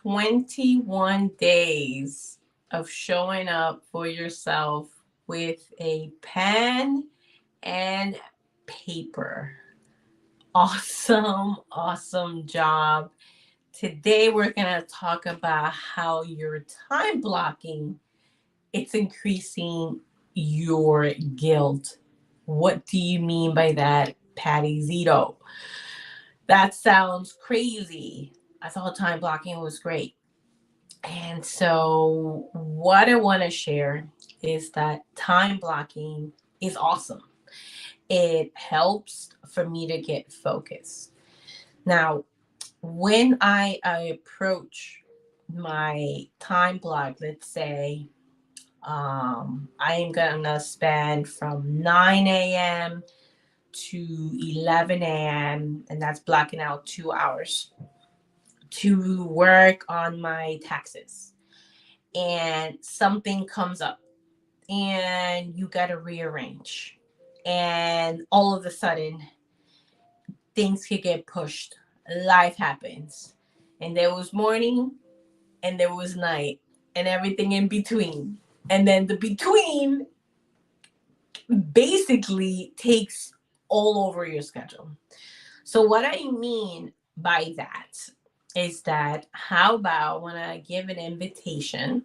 21 days of showing up for yourself with a pen and paper. Awesome, awesome job. Today we're going to talk about how your time blocking it's increasing your guilt. What do you mean by that, Patty Zito? That sounds crazy. I thought time blocking was great. And so, what I want to share is that time blocking is awesome. It helps for me to get focused. Now, when I approach my time block, let's say I am gonna spend from 9 a.m. to 11 a.m., and that's blocking out 2 hours to work on my taxes. And something comes up, and you gotta rearrange. And all of a sudden, things could get pushed. Life happens. And there was morning, and there was night, and everything in between. And then the between basically takes all over your schedule. So what I mean by that is that how about when I give an invitation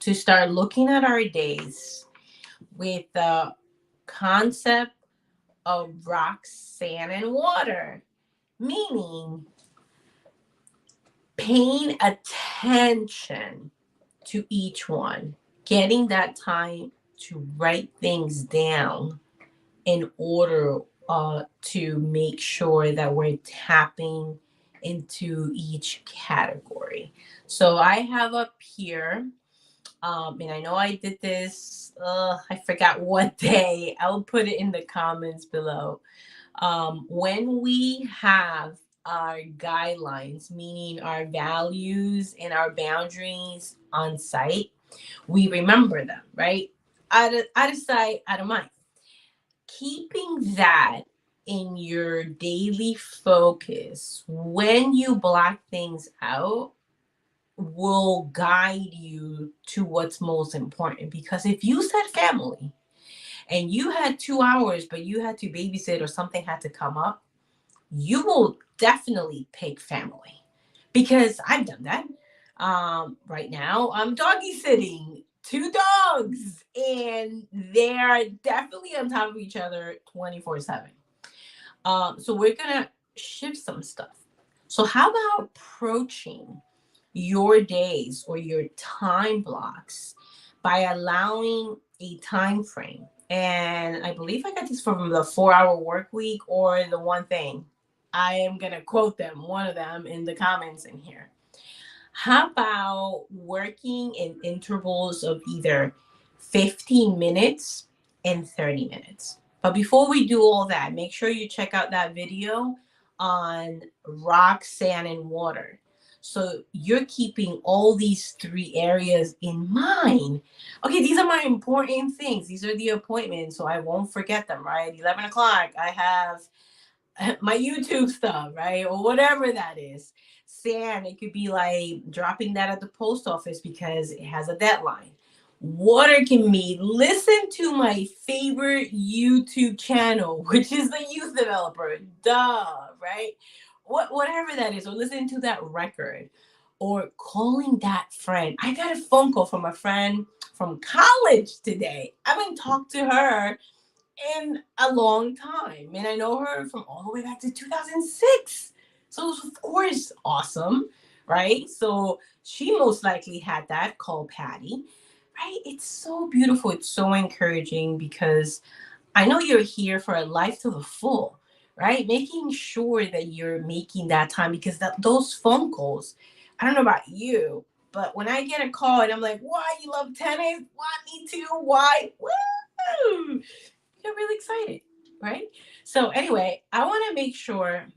to start looking at our days with the concept of rocks, sand, and water, meaning paying attention to each one, getting that time to write things down in order to make sure that we're tapping into each category. So I have up here, and I know I did this, I forgot what day. I'll put it in the comments below. When we have our guidelines, meaning our values and our boundaries on site, we remember them, right? Out of sight, out of mind. Keeping that in your daily focus when you block things out will guide you to what's most important. Because if you said family and you had 2 hours, but you had to babysit or something had to come up, you will definitely pick family because I've done that. Right now, I'm doggy sitting 2 dogs, and they're definitely on top of each other 24/7. So we're gonna shift some stuff. So how about approaching your days or your time blocks by allowing a time frame? And I believe I got this from the 4 Hour Work Week or the One Thing. I am gonna quote them, one of them in the comments in here. How about working in intervals of either 15 minutes and 30 minutes? But before we do all that, make sure you check out that video on rock, sand, and water. So you're keeping all these three areas in mind. Okay, these are my important things. These are the appointments, so I won't forget them, right? 11 o'clock, I have my YouTube stuff, right? Or whatever that is. Sand, it could be like dropping that at the post office because it has a deadline. Water can mean listen to my favorite YouTube channel, which is the Youth Developer. Duh, right? Whatever that is, or listening to that record, or calling that friend. I got a phone call from a friend from college today. I haven't talked to her in a long time. And I know her from all the way back to 2006. So it was, of course, awesome, right? So she most likely had that call Patty, right? It's so beautiful. It's so encouraging because I know you're here for a life to the full, right? Making sure that you're making that time because those phone calls, I don't know about you, but when I get a call and I'm like, why you love tennis? Why me too? Why? Woo! Get really excited, right? So anyway, I want to make sure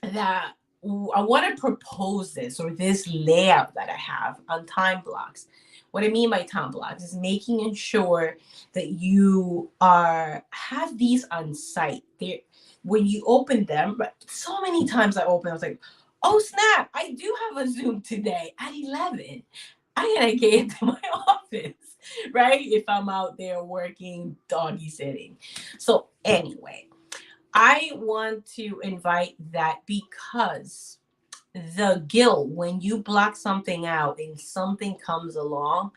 that I want to propose this or this layout that I have on time blocks. What I mean by time blocks is making sure that you have these on site. There, when you open them, but so many times I was like, Oh snap, I do have a Zoom today at 11. I gotta get into my office, right? If I'm out there working doggy sitting. So anyway, I want to invite that because the guilt when you block something out and something comes along,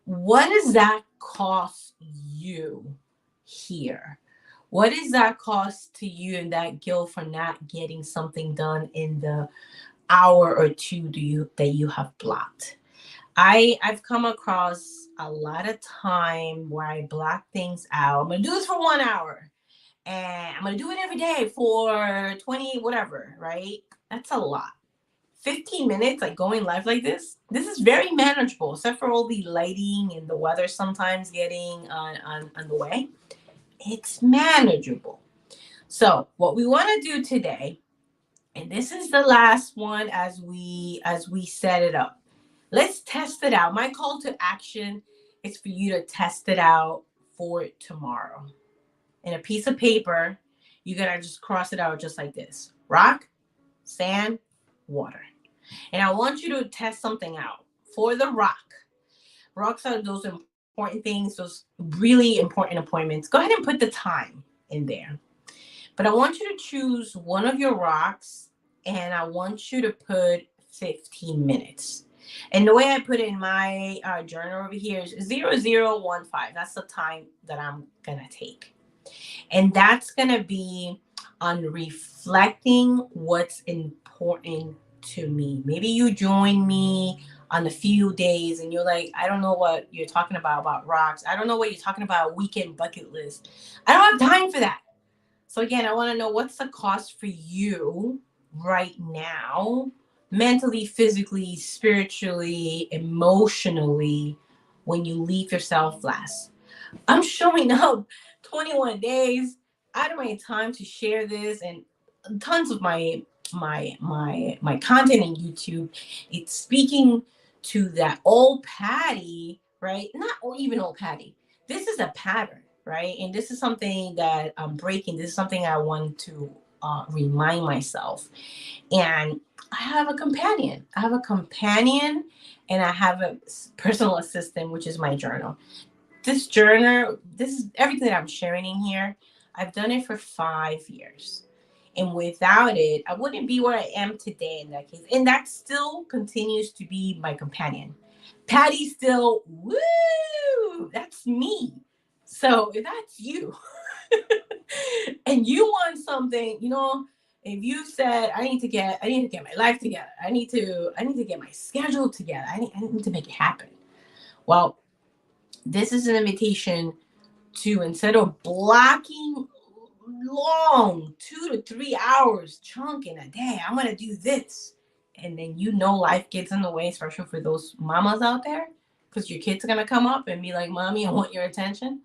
what does that cost you here? What does that cost to you and that guilt for not getting something done in the hour or two that you have blocked? I've come across a lot of time where I block things out. I'm gonna do this for 1 hour and I'm gonna do it every day for 20 whatever, right? That's a lot. 15 minutes, like going live like this is very manageable, except for all the lighting and the weather sometimes getting on the way. It's manageable. So what we want to do today, and this is the last one as we set it up. Let's test it out. My call to action is for you to test it out for tomorrow. In a piece of paper, you're gonna just cross it out just like this. Rock, sand, water. And I want you to test something out for the rock. Rocks are those important things, those really important appointments. Go ahead and put the time in there. But I want you to choose one of your rocks and I want you to put 15 minutes. And the way I put it in my journal over here is 0015. That's the time that I'm going to take. And that's going to be on reflecting what's important to me. Maybe you join me on a few days and you're like, I don't know what you're talking about rocks. I don't know what you're talking about weekend bucket list. I don't have time for that. So again, I want to know what's the cost for you right now, mentally, physically, spiritually, emotionally, when you leave yourself last. I'm showing up 21 days out of my time to share this and tons of my content in YouTube. It's speaking to that old Patty, right? Not or even old Patty. This is a pattern, right? And this is something that I'm breaking. This is something I want to remind myself. And I have a companion. I have a companion, and I have a personal assistant, which is my journal. This journal, this is everything that I'm sharing in here. I've done it for 5 years. And without it, I wouldn't be where I am today in that case. And that still continues to be my companion. Patty still, woo, that's me. So if that's you and you want something, if you said I need to get my life together. I need to get my schedule together. I need to make it happen. Well, this is an invitation to, instead of blocking long 2 to 3 hours chunk in a day, I'm gonna do this. And then life gets in the way, especially for those mamas out there, because your kids are gonna come up and be like, Mommy, I want your attention.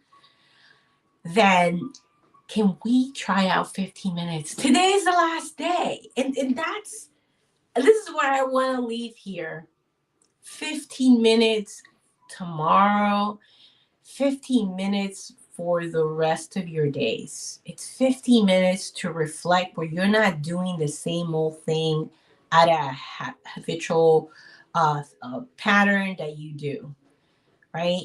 Then can we try out 15 minutes? Today's the last day. And this is where I want to leave here. 15 minutes tomorrow, 15 minutes for the rest of your days. It's 15 minutes to reflect where you're not doing the same old thing at a habitual pattern that you do, right?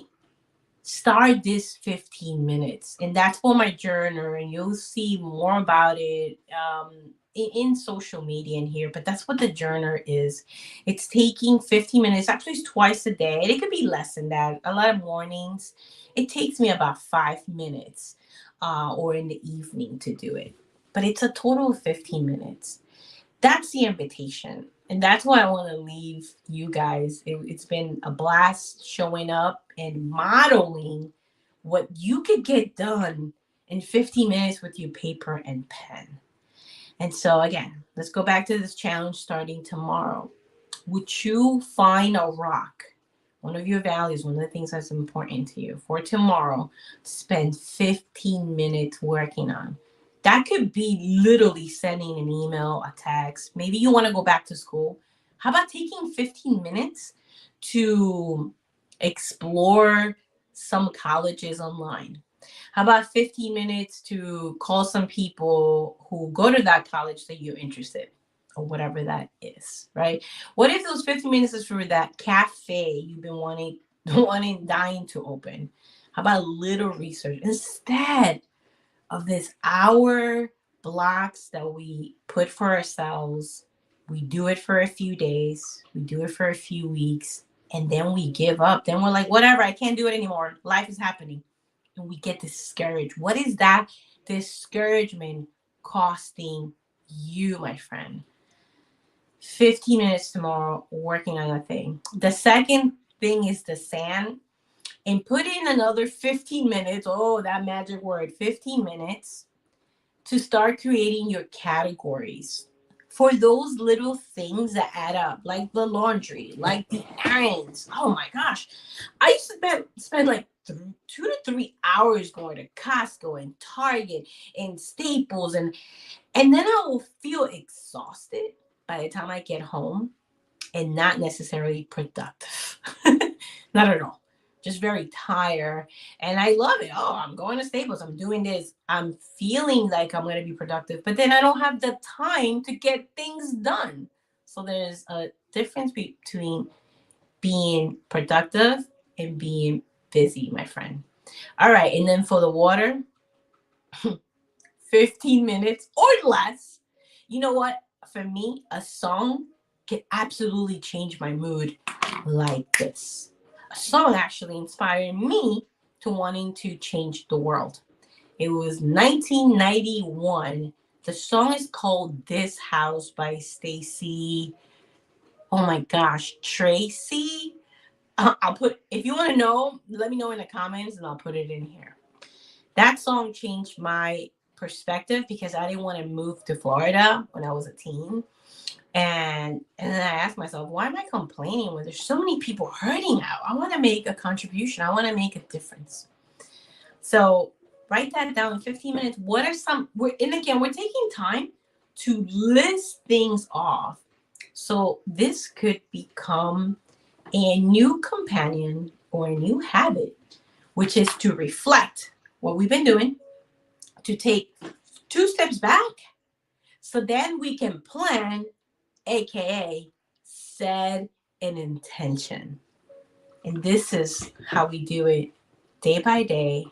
Start this 15 minutes. And that's for my journal. And you'll see more about it in social media in here. But that's what the journal is. It's taking 15 minutes. Actually, it's twice a day. And it could be less than that. A lot of mornings, it takes me about 5 minutes or in the evening to do it. But it's a total of 15 minutes. That's the invitation. And that's why I want to leave you guys. It's been a blast showing up and modeling what you could get done in 15 minutes with your paper and pen. And so, again, let's go back to this challenge starting tomorrow. Would you find a rock, one of your values, one of the things that's important to you, for tomorrow to spend 15 minutes working on? That could be literally sending an email, a text. Maybe you want to go back to school. How about taking 15 minutes to explore some colleges online? How about 15 minutes to call some people who go to that college that you're interested? or whatever that is, right? What if those 15 minutes is for that cafe you've been dying to open? How about a little research instead of this hour blocks that we put for ourselves? We do it for a few days, we do it for a few weeks, and then we give up. Then we're like, whatever, I can't do it anymore. Life is happening. And we get discouraged. What is that discouragement costing you, my friend? 15 minutes tomorrow working on a thing. The second thing is the sand. And put in another 15 minutes. Oh, that magic word, 15 minutes to start creating your categories for those little things that add up, like the laundry, like the errands. Oh my gosh. I used to spend like 2 to 3 hours going to Costco and Target and Staples, and then I will feel exhausted by the time I get home and not necessarily productive. Not at all. Just very tired. And I love it. Oh, I'm going to Staples. I'm doing this. I'm feeling like I'm going to be productive, but then I don't have the time to get things done. So there's a difference between being productive and being busy, my friend. All right. And then for the water, 15 minutes or less. You know what? For me, a song can absolutely change my mood like this. A song actually inspired me to wanting to change the world. It was 1991. The song is called This House by Stacy. Oh my gosh, Tracy. I'll put, if you want to know, let me know in the comments and I'll put it in here. That song changed my perspective because I didn't want to move to Florida when I was a teen. And then I asked myself, why am I complaining when there's so many people hurting out? I want to make a contribution. I want to make a difference. So write that down in 15 minutes. What are some, and again, we're taking time to list things off. So this could become a new companion or a new habit, which is to reflect what we've been doing, to take 2 steps back, so then we can plan, aka set an intention. And this is how we do it day by day,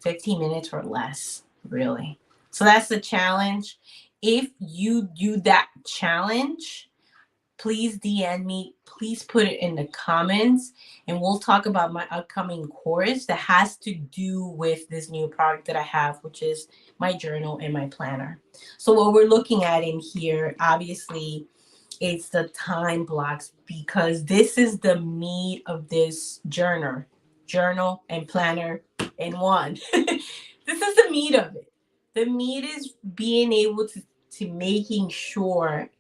15 minutes or less, really. So that's the challenge. If you do that challenge, please DM me. Please put it in the comments, and we'll talk about my upcoming course that has to do with this new product that I have, which is my journal and my planner. So what we're looking at in here, obviously, it's the time blocks, because this is the meat of this journal and planner in one. This is the meat of it. The meat is being able to making sure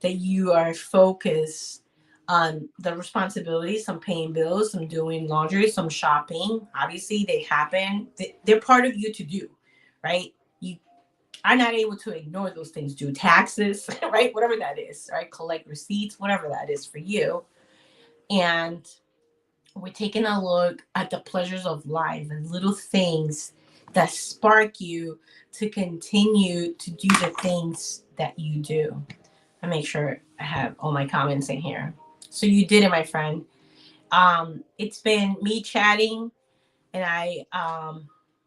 that you are focused on the responsibilities, some paying bills, some doing laundry, some shopping. Obviously, they happen. They're part of you to do, right? You are not able to ignore those things. Do taxes, right? Whatever that is, right? Collect receipts, whatever that is for you. And we're taking a look at the pleasures of life and little things that spark you to continue to do the things that you do. I make sure I have all my comments in here. So you did it, my friend. It's been me chatting, and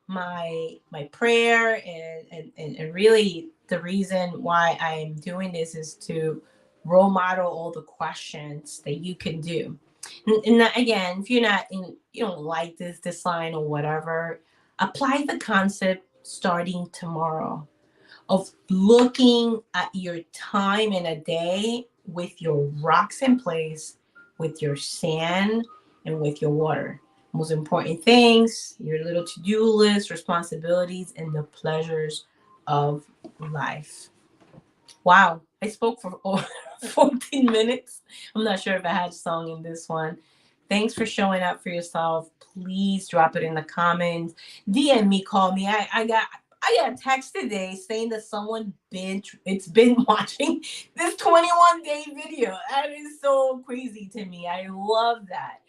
my prayer and really the reason why I'm doing this is to role model all the questions that you can do. And again, if you're not in, you don't like this line or whatever, apply the concept starting tomorrow of looking at your time in a day with your rocks in place, with your sand, and with your water. Most important things, your little to-do list, responsibilities, and the pleasures of life. Wow, I spoke for over 14 minutes. I'm not sure if I had a song in this one. Thanks for showing up for yourself. Please drop it in the comments. DM me, call me. I got a text today saying that someone it's been watching this 21-day video. That is so crazy to me. I love that.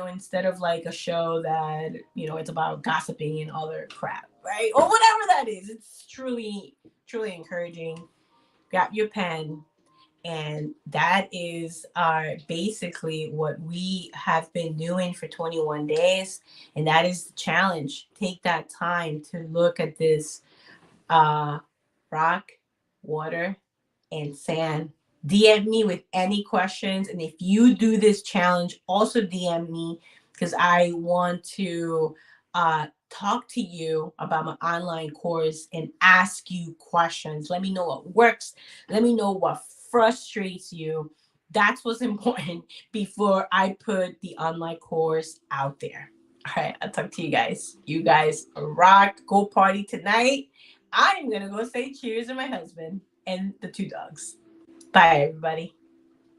Instead of like a show that, it's about gossiping and other crap, right? Or whatever that is. It's truly, truly encouraging. grab your pen, and that is basically what we have been doing for 21 days. And that is the challenge. Take that time to look at this uh, rock, water, and sand. DM me with any questions. And if you do this challenge, also DM me because I want to talk to you about my online course and ask you questions. Let me know what works. Let me know what frustrates you. That's what's important before I put the online course out there. All right, I'll talk to you guys. You guys rock. Go party tonight. I'm going to go say cheers to my husband and the two dogs. Bye, everybody.